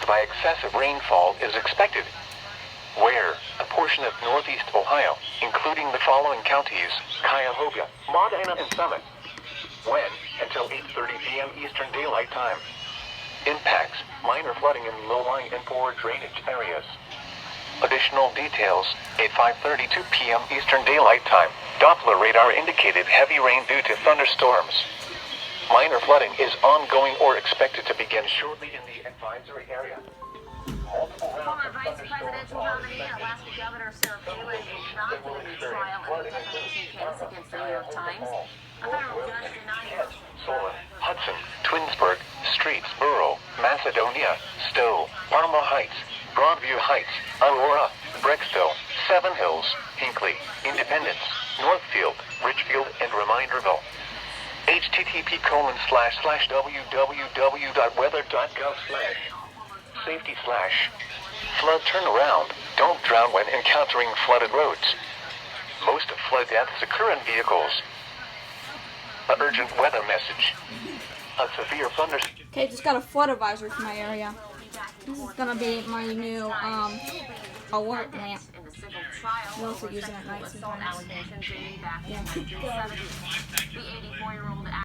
by excessive rainfall is expected. Where a portion of northeast Ohio, including the following counties: Cuyahoga, Montana, and Summit. When until 8:30 p.m. Eastern Daylight Time. Impacts: minor flooding in low-lying and poor drainage areas. Additional details: at 5:32 p.m. Eastern Daylight Time, Doppler radar indicated heavy rain due to thunderstorms. Minor flooding is ongoing or expected to begin shortly in the advisory area. Former Vice Presidential nominee and Alaska Governor Sarah Palin will not be in the trial in the defamation case against the New York Times. A federal judge denied it. Solon, Hudson, Twinsburg, Streetsboro, Macedonia, Stowe, Parma Heights, Broadview Heights, Aurora, Breckstow, Seven Hills, Hinkley, Independence, Northfield, Richfield, and Reminderville. http://www.weather.gov/safety/flood turnaround. Don't drown when encountering flooded roads. Most of flood deaths occur in vehicles. An urgent weather message. A severe thunderstorm. Okay, just got a flood advisory for my area. This is gonna be my new alert lamp. We also use it at night sometimes. Allegations dating back to the 1970s. The 84-year-old